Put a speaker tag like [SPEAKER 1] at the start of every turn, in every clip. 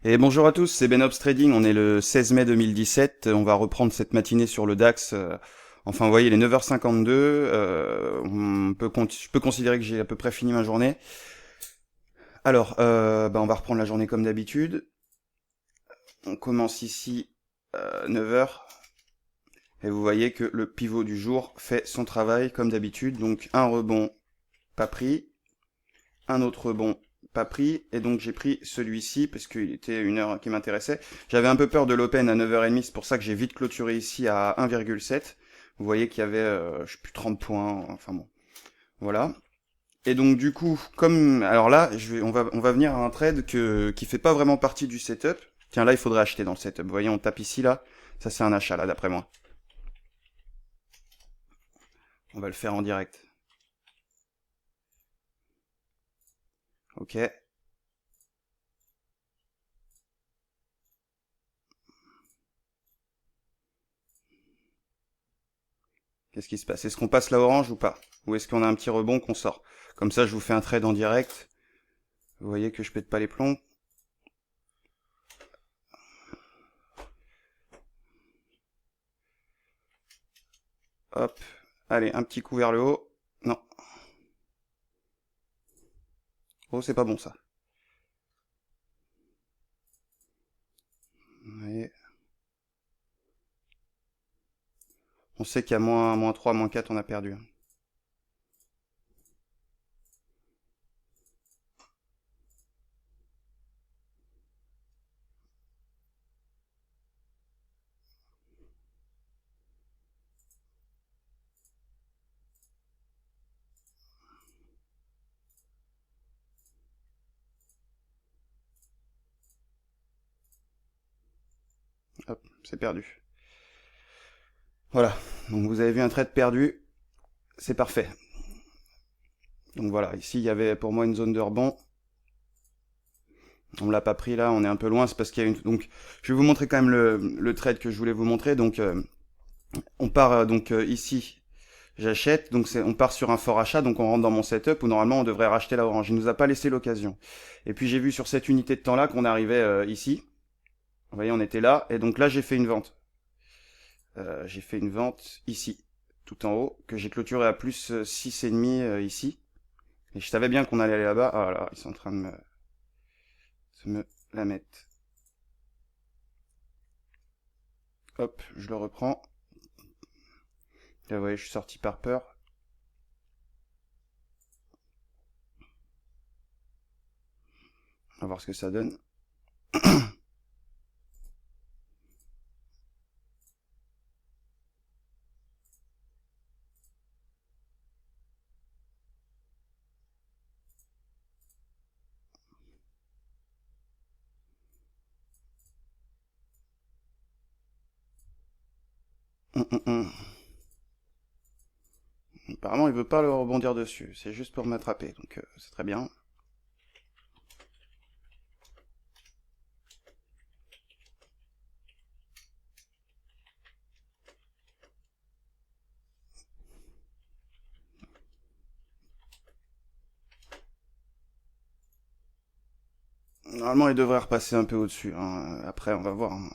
[SPEAKER 1] Et bonjour à tous, c'est Benops Trading, on est le 16 mai 2017, on va reprendre cette matinée sur le DAX, enfin vous voyez les 9h52, je peux considérer que j'ai à peu près fini ma journée. Alors, on va reprendre la journée comme d'habitude, on commence ici 9h, et vous voyez que le pivot du jour fait son travail comme d'habitude, donc un rebond pas pris, un autre rebond pas pris, et donc j'ai pris celui-ci parce qu'il était une heure qui m'intéressait. J'avais un peu peur de l'open à 9h30, c'est pour ça que j'ai vite clôturé ici à 1,7. Vous voyez qu'il y avait, je sais plus, 30 points, enfin bon, voilà. Et donc du coup, comme, alors là, on va venir à un trade qui fait pas vraiment partie du setup. Tiens, là, il faudrait acheter dans le setup. Vous voyez, on tape ici, là. Ça, c'est un achat, là, d'après moi. On va le faire en direct. Ok. Qu'est-ce qui se passe? Est-ce qu'on passe la orange ou pas? Ou est-ce qu'on a un petit rebond qu'on sort? Comme ça, je vous fais un trade en direct. Vous voyez que je pète pas les plombs. Hop. Allez, un petit coup vers le haut. Non. Oh, c'est pas bon ça. Vous voyez. On sait qu'à moins 3, moins 4, on a perdu. Hop, c'est perdu. Voilà. Donc vous avez vu un trade perdu. C'est parfait. Donc voilà, ici il y avait pour moi une zone de rebond. On l'a pas pris là, on est un peu loin, c'est parce qu'il y a une. Donc je vais vous montrer quand même le trade que je voulais vous montrer. Donc on part ici, j'achète, donc on part sur un fort achat, donc on rentre dans mon setup où normalement on devrait racheter la orange. Il nous a pas laissé l'occasion. Et puis j'ai vu sur cette unité de temps là qu'on arrivait ici. Vous voyez, on était là, et donc là j'ai fait une vente. J'ai fait une vente ici, tout en haut, que j'ai clôturé à plus 6,5 ici. Et je savais bien qu'on allait aller là-bas. Ah là, ils sont en train de me la mettre. Hop, je le reprends. Là, vous voyez, je suis sorti par peur. On va voir ce que ça donne. Hum, hum, hum. Apparemment, il veut pas le rebondir dessus. C'est juste pour m'attraper, donc c'est très bien. Normalement, il devrait repasser un peu au-dessus, hein. Après, on va voir, hein.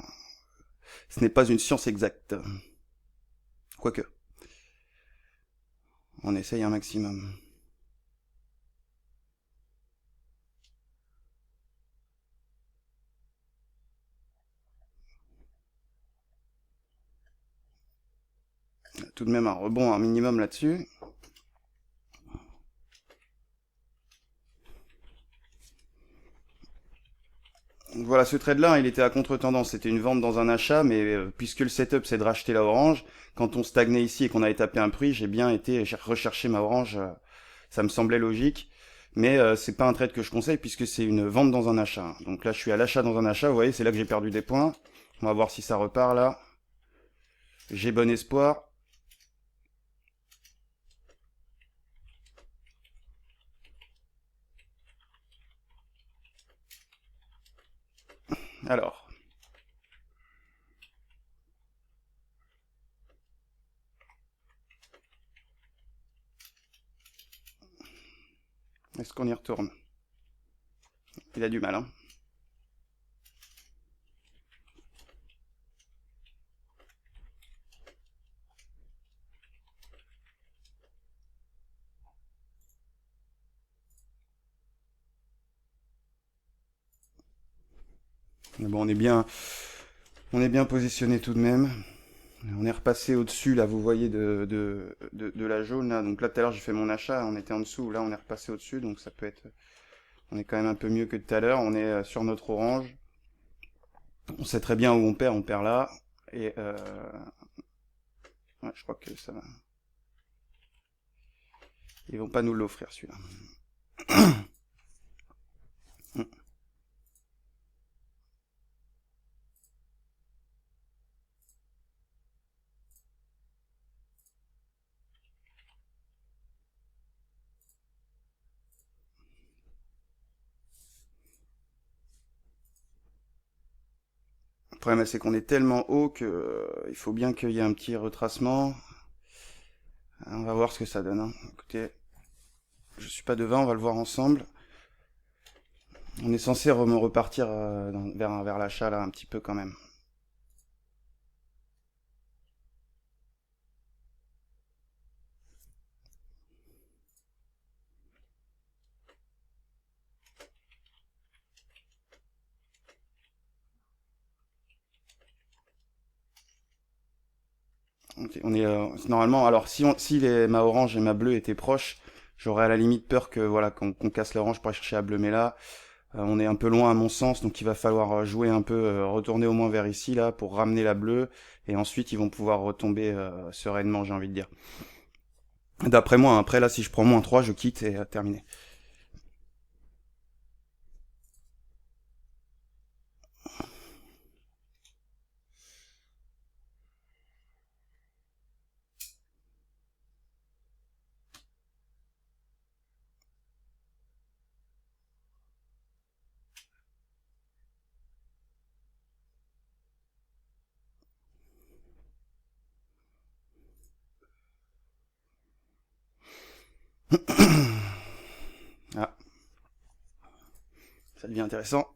[SPEAKER 1] Ce n'est pas une science exacte. Quoique, on essaye un maximum. Tout de même un rebond un minimum là-dessus. Voilà, ce trade-là, il était à contre-tendance. C'était une vente dans un achat, mais puisque le setup c'est de racheter la orange, quand on stagnait ici et qu'on avait tapé un prix, j'ai bien été rechercher ma orange. Ça me semblait logique. Mais c'est pas un trade que je conseille puisque c'est une vente dans un achat. Donc là, je suis à l'achat dans un achat. Vous voyez, c'est là que j'ai perdu des points. On va voir si ça repart là. J'ai bon espoir. Alors, est-ce qu'on y retourne? Il a du mal, hein. Mais bon, on est bien positionné tout de même. On est repassé au-dessus, là, vous voyez, de la jaune, là. Donc là, tout à l'heure, j'ai fait mon achat, on était en dessous. Là, on est repassé au-dessus, donc ça peut être... On est quand même un peu mieux que tout à l'heure. On est sur notre orange. On sait très bien où on perd là. Et ouais, je crois que ça va. Ils vont pas nous l'offrir, celui-là. Le problème, c'est qu'on est tellement haut que il faut bien qu'il y ait un petit retracement. On va voir ce que ça donne, hein. Écoutez, je suis pas devin, on va le voir ensemble. On est censé repartir vers l'achat, là, un petit peu quand même. Ok, on est normalement. Alors si ma orange et ma bleue étaient proches, j'aurais à la limite peur que voilà qu'on casse l'orange pour aller chercher la bleue. Mais là, on est un peu loin à mon sens, donc il va falloir jouer un peu, retourner au moins vers ici là pour ramener la bleue, et ensuite ils vont pouvoir retomber sereinement, j'ai envie de dire. D'après moi, hein. Après là, si je prends -3, je quitte et terminé. Ah, ça devient intéressant.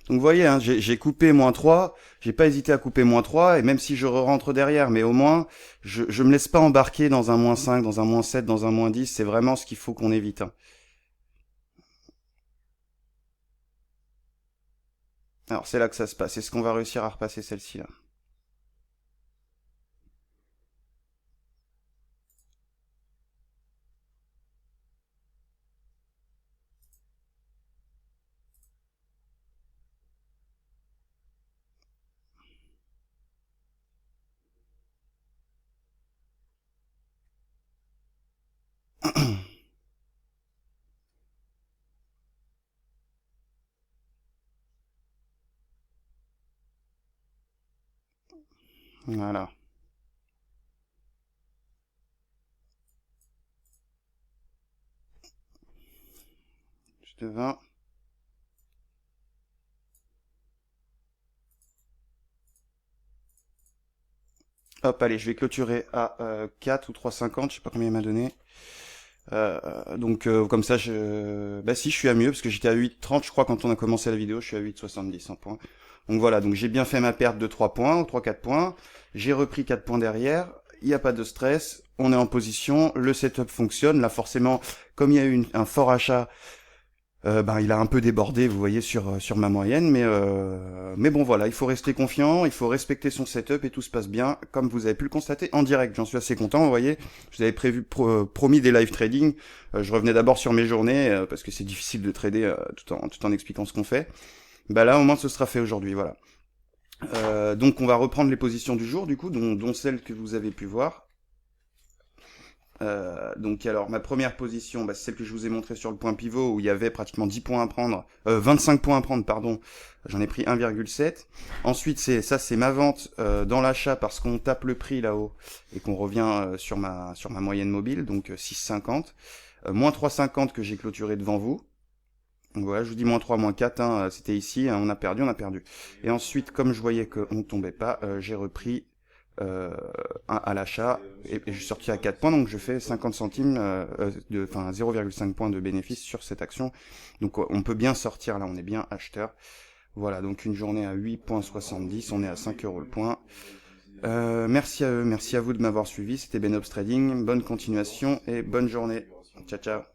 [SPEAKER 1] Donc vous voyez, hein, j'ai coupé -3, j'ai pas hésité à couper -3, et même si je rentre derrière, mais au moins, je me laisse pas embarquer dans un -5, dans un -7, dans un -10, c'est vraiment ce qu'il faut qu'on évite, hein. Alors c'est là que ça se passe, est-ce qu'on va réussir à repasser celle-ci là? Voilà, juste 20. Hop, allez, je vais clôturer à 4 ou 3,50, je sais pas combien il m'a donné. Donc comme ça, bah si, je suis à mieux, parce que j'étais à 8,30, je crois, quand on a commencé la vidéo, je suis à 8,70 en points. Donc voilà, donc j'ai bien fait ma perte de 3 points, ou 3-4 points. J'ai repris 4 points derrière, il n'y a pas de stress, on est en position, le setup fonctionne. Là forcément, comme il y a eu un fort achat, ben, il a un peu débordé, vous voyez, sur ma moyenne, mais bon voilà, il faut rester confiant, il faut respecter son setup et tout se passe bien, comme vous avez pu le constater en direct. J'en suis assez content, vous voyez. Je vous avais promis des live trading. Je revenais d'abord sur mes journées parce que c'est difficile de trader tout en expliquant ce qu'on fait. Bah là, au moins, ce sera fait aujourd'hui, voilà. Donc, on va reprendre les positions du jour, du coup, dont celles que vous avez pu voir. Donc alors ma première position, bah, c'est celle que je vous ai montrée sur le point pivot où il y avait pratiquement 10 points à prendre, 25 points à prendre, pardon. J'en ai pris 1,7. Ensuite c'est ma vente dans l'achat parce qu'on tape le prix là-haut et qu'on revient sur ma moyenne mobile, donc 6,50. Moins 3,50 que j'ai clôturé devant vous. Donc voilà, je vous dis -3, -4, hein, c'était ici, hein, on a perdu, on a perdu. Et ensuite, comme je voyais qu'on ne tombait pas, j'ai repris euh, à l'achat et je suis sorti à 4 points, donc je fais 50 centimes, enfin 0,5 points de bénéfice sur cette action. Donc on peut bien sortir là, on est bien acheteur. Voilà, donc une journée à 8,70, on est à 5 euros le point. Merci à eux, merci à vous de m'avoir suivi, c'était Benops Trading, bonne continuation et bonne journée. Ciao ciao.